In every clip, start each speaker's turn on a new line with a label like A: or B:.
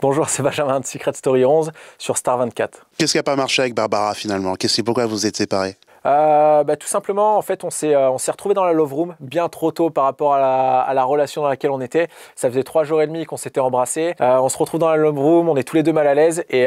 A: Bonjour, c'est Benjamin de Secret Story 11 sur Star 24.
B: Qu'est-ce qui n'a pas marché avec Barbara finalement? Pourquoi vous êtes séparés?
A: Tout simplement, en fait, on s'est retrouvés dans la Love Room bien trop tôt par rapport à la relation dans laquelle on était. Ça faisait 3 jours et demi qu'on s'était embrassés. On se retrouve dans la Love Room, on est tous les deux mal à l'aise et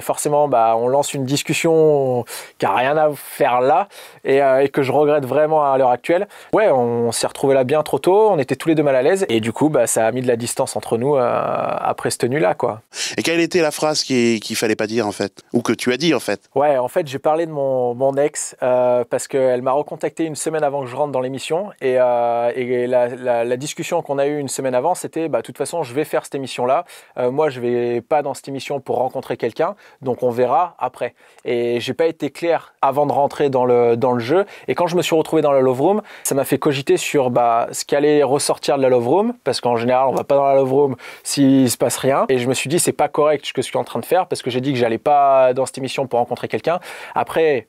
A: forcément, on lance une discussion qui n'a rien à faire là et que je regrette vraiment à l'heure actuelle. Ouais, on s'est retrouvés là bien trop tôt, on était tous les deux mal à l'aise et du coup, ça a mis de la distance entre nous après cette nuit-là, quoi.
B: Et quelle était la phrase qu'il fallait pas dire en fait? Ou que tu as dit en fait?
A: Ouais, en fait, j'ai parlé de mon ex parce qu'elle m'a recontacté une semaine avant que je rentre dans l'émission et la discussion qu'on a eue une semaine avant, c'était de toute façon, je vais faire cette émission-là. Moi, je vais pas dans cette émission pour rencontrer quelqu'un, donc on verra après. Et j'ai pas été clair avant de rentrer dans le jeu. Et quand je me suis retrouvé dans la Love Room, ça m'a fait cogiter sur ce qui allait ressortir de la Love Room, parce qu'en général, on va pas dans la Love Room s'il se passe rien. Et je me suis dit, c'est pas correct ce que je suis en train de faire, parce que j'ai dit que j'allais pas dans cette émission pour rencontrer quelqu'un. Après,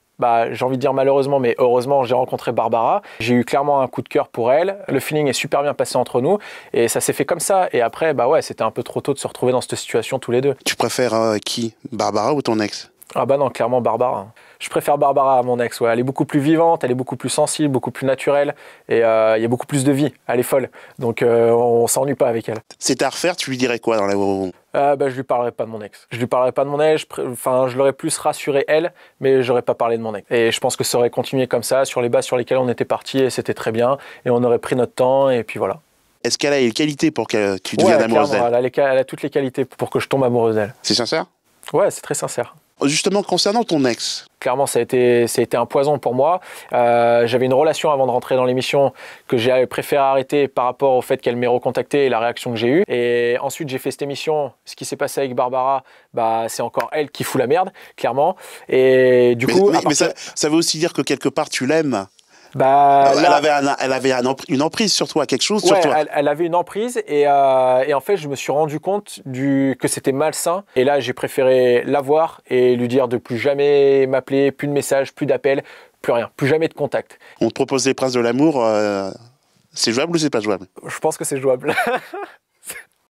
A: j'ai envie de dire malheureusement, mais heureusement, j'ai rencontré Barbara. J'ai eu clairement un coup de cœur pour elle. Le feeling est super bien passé entre nous et ça s'est fait comme ça. Et après, ouais, c'était un peu trop tôt de se retrouver dans cette situation tous les deux.
B: Tu préfères qui? Barbara ou ton ex?
A: Ah non, clairement Barbara. Je préfère Barbara à mon ex, ouais. Elle est beaucoup plus vivante, elle est beaucoup plus sensible, beaucoup plus naturelle et il y a beaucoup plus de vie. Elle est folle. Donc on s'ennuie pas avec elle.
B: C'était à refaire, tu lui dirais quoi dans la Room?
A: Je lui parlerai pas de mon ex. Je lui parlerai pas de mon ex. Je l'aurais plus rassuré elle, mais j'aurais pas parlé de mon ex. Et je pense que ça aurait continué comme ça sur les bases sur lesquelles on était partis et c'était très bien. Et on aurait pris notre temps et puis voilà.
B: Est-ce qu'elle a les qualités pour que tu deviennes amoureuse d'elle?
A: Elle a toutes les qualités pour que je tombe amoureuse d'elle.
B: C'est sincère?
A: Ouais, c'est très sincère.
B: Justement, concernant ton ex.
A: Clairement, ça a été un poison pour moi. J'avais une relation avant de rentrer dans l'émission que j'ai préféré arrêter par rapport au fait qu'elle m'ait recontacté et la réaction que j'ai eue. Et ensuite, j'ai fait cette émission. Ce qui s'est passé avec Barbara, c'est encore elle qui fout la merde, clairement. Et du coup...
B: Mais ça veut aussi dire que quelque part, tu l'aimes. Elle avait une emprise sur toi, quelque chose sur toi.
A: Elle avait une emprise et en fait je me suis rendu compte que c'était malsain et là j'ai préféré la voir et lui dire de plus jamais m'appeler, plus de messages, plus d'appels, plus rien, plus jamais de contact.
B: On te propose les princes de l'amour, c'est jouable ou c'est pas jouable?
A: Je pense que c'est jouable.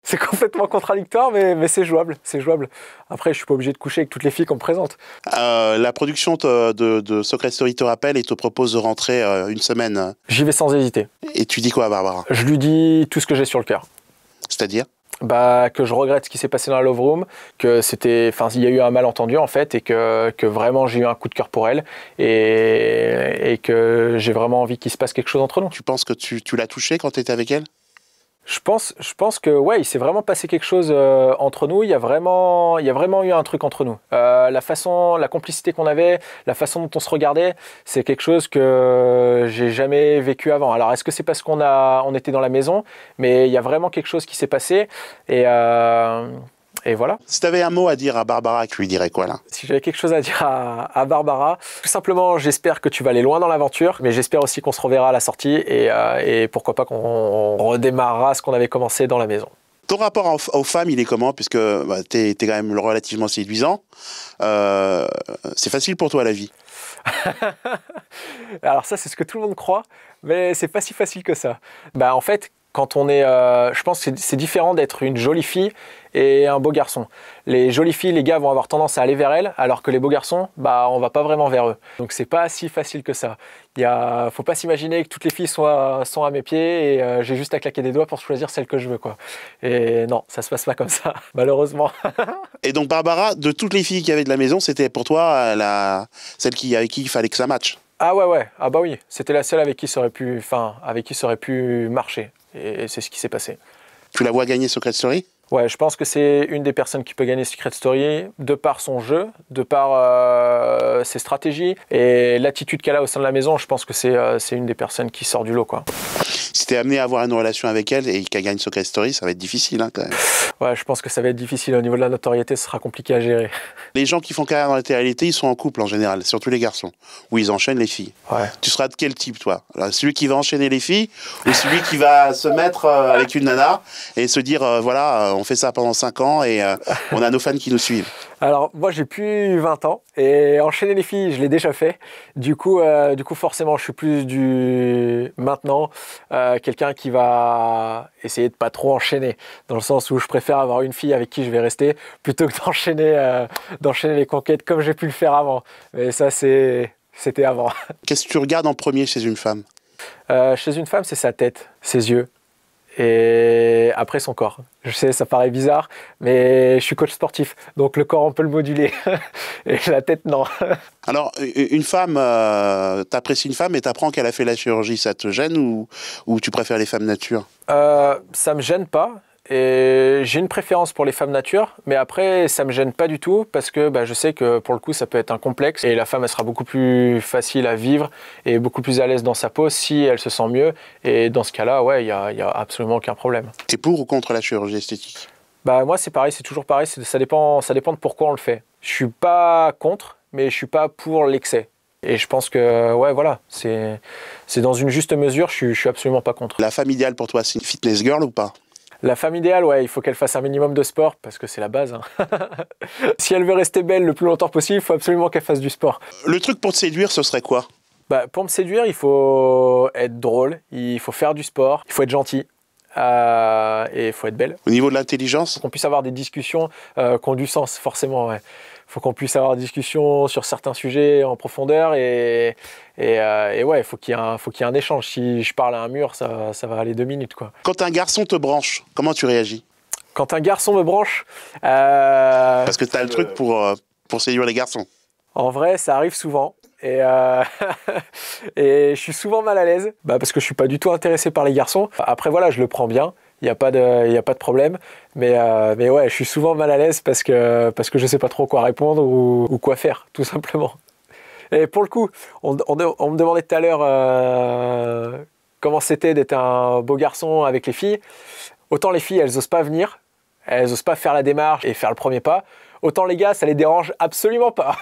A: C'est complètement contradictoire, mais c'est jouable, c'est jouable. Après, je suis pas obligé de coucher avec toutes les filles qu'on me présente.
B: La production de Secret Story te rappelle et te propose de rentrer une semaine.
A: J'y vais sans hésiter.
B: Et tu dis quoi à Barbara?
A: Je lui dis tout ce que j'ai sur le cœur.
B: C'est-à-dire?
A: Que je regrette ce qui s'est passé dans la Love Room, que il y a eu un malentendu en fait, et que vraiment j'ai eu un coup de cœur pour elle, et que j'ai vraiment envie qu'il se passe quelque chose entre nous.
B: Tu penses que tu l'as touchée quand tu étais avec elle?
A: Je pense que ouais, il s'est vraiment passé quelque chose entre nous. Il y a vraiment eu un truc entre nous. La complicité qu'on avait, la façon dont on se regardait, c'est quelque chose que j'ai jamais vécu avant. Alors est-ce que c'est parce on était dans la maison, mais il y a vraiment quelque chose qui s'est passé et voilà.
B: Si tu avais un mot à dire à Barbara, tu lui dirais quoi là?
A: Si j'avais quelque chose à dire à Barbara, tout simplement, j'espère que tu vas aller loin dans l'aventure, mais j'espère aussi qu'on se reverra à la sortie et pourquoi pas qu'on redémarrera ce qu'on avait commencé dans la maison.
B: Ton rapport aux femmes, il est comment? Puisque t'es quand même relativement séduisant. C'est facile pour toi la vie?
A: Alors ça, c'est ce que tout le monde croit, mais c'est pas si facile que ça. En fait, quand on est, je pense que c'est différent d'être une jolie fille et un beau garçon. Les jolies filles, les gars vont avoir tendance à aller vers elles, alors que les beaux garçons, on va pas vraiment vers eux. Donc c'est pas si facile que ça. Faut pas s'imaginer que toutes les filles sont à mes pieds et j'ai juste à claquer des doigts pour choisir celle que je veux, quoi. Et non, ça se passe pas comme ça, malheureusement.
B: Et donc Barbara, de toutes les filles qu'il y avait de la maison, c'était pour toi celle avec qui il fallait que ça matche?
A: Ah ouais, ah bah oui, c'était la seule avec qui ça aurait pu marcher. Et c'est ce qui s'est passé.
B: Tu la vois gagner Secret Story?
A: Ouais, je pense que c'est une des personnes qui peut gagner Secret Story de par son jeu, de par ses stratégies et l'attitude qu'elle a au sein de la maison. Je pense que c'est une des personnes qui sort du lot, quoi.
B: Si t'es amené à avoir une relation avec elle et qu'elle gagne Secret Story, ça va être difficile quand même.
A: Ouais, je pense que ça va être difficile. Au niveau de la notoriété, ce sera compliqué à gérer.
B: Les gens qui font carrière dans la télé-réalité, ils sont en couple en général, surtout les garçons, où ils enchaînent les filles.
A: Ouais.
B: Tu seras de quel type, toi? Alors, celui qui va enchaîner les filles ou celui qui va se mettre avec une nana et se dire, voilà, on fait ça pendant 5 ans et on a nos fans qui nous suivent?
A: Alors moi j'ai plus 20 ans et enchaîner les filles je l'ai déjà fait. Du coup forcément je suis plus du maintenant quelqu'un qui va essayer de pas trop enchaîner, dans le sens où je préfère avoir une fille avec qui je vais rester plutôt que d'enchaîner les conquêtes comme j'ai pu le faire avant. Mais ça c'était avant.
B: Qu'est-ce que tu regardes en premier chez une femme?
A: Chez une femme c'est sa tête, ses yeux. Et après son corps. Je sais, ça paraît bizarre, mais je suis coach sportif, donc le corps on peut le moduler, et la tête non.
B: Alors, une femme, t'apprécies une femme et t'apprends qu'elle a fait la chirurgie, ça te gêne ou tu préfères les femmes nature?
A: Ça me gêne pas, et j'ai une préférence pour les femmes nature, mais après ça me gêne pas du tout, parce que je sais que pour le coup ça peut être un complexe, et la femme elle sera beaucoup plus facile à vivre, et beaucoup plus à l'aise dans sa peau si elle se sent mieux, et dans ce cas-là, ouais, il y a absolument aucun problème.
B: T'es pour ou contre la chirurgie esthétique?
A: Moi c'est pareil, c'est toujours pareil, ça dépend de pourquoi on le fait. Je suis pas contre, mais je suis pas pour l'excès. Et je pense que, ouais, voilà, c'est dans une juste mesure, je suis absolument pas contre.
B: La femme idéale pour toi, c'est une fitness girl ou pas?
A: La femme idéale, ouais, il faut qu'elle fasse un minimum de sport, parce que c'est la base. Hein. Si elle veut rester belle le plus longtemps possible, il faut absolument qu'elle fasse du sport.
B: Le truc pour te séduire, ce serait quoi?
A: Pour me séduire, il faut être drôle, il faut faire du sport, il faut être gentil. Et il faut être belle.
B: Au niveau de l'intelligence?
A: Qu'on puisse avoir des discussions qui ont du sens, forcément. Ouais. Faut qu'on puisse avoir des discussions sur certains sujets en profondeur et ouais, il faut qu'il y ait un échange. Si je parle à un mur, ça va aller 2 minutes, quoi.
B: Quand un garçon te branche, comment tu réagis?
A: Quand un garçon me branche...
B: Parce que tu as le truc pour séduire les garçons.
A: En vrai, ça arrive souvent. Et, et je suis souvent mal à l'aise parce que je suis pas du tout intéressé par les garçons. Après voilà, je le prends bien, il n'y a pas de problème, mais ouais, je suis souvent mal à l'aise parce que je sais pas trop quoi répondre ou quoi faire, tout simplement. Et pour le coup, on me demandait tout à l'heure comment c'était d'être un beau garçon avec les filles. Autant les filles, elles osent pas venir, elles osent pas faire la démarche et faire le premier pas. Autant les gars, ça les dérange absolument pas.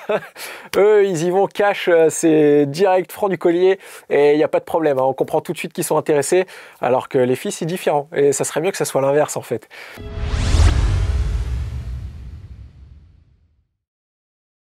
A: Eux, ils y vont cash, c'est direct, franc du collier, et il n'y a pas de problème. Hein. On comprend tout de suite qu'ils sont intéressés, alors que les filles, c'est différent. Et ça serait mieux que ça soit l'inverse, en fait.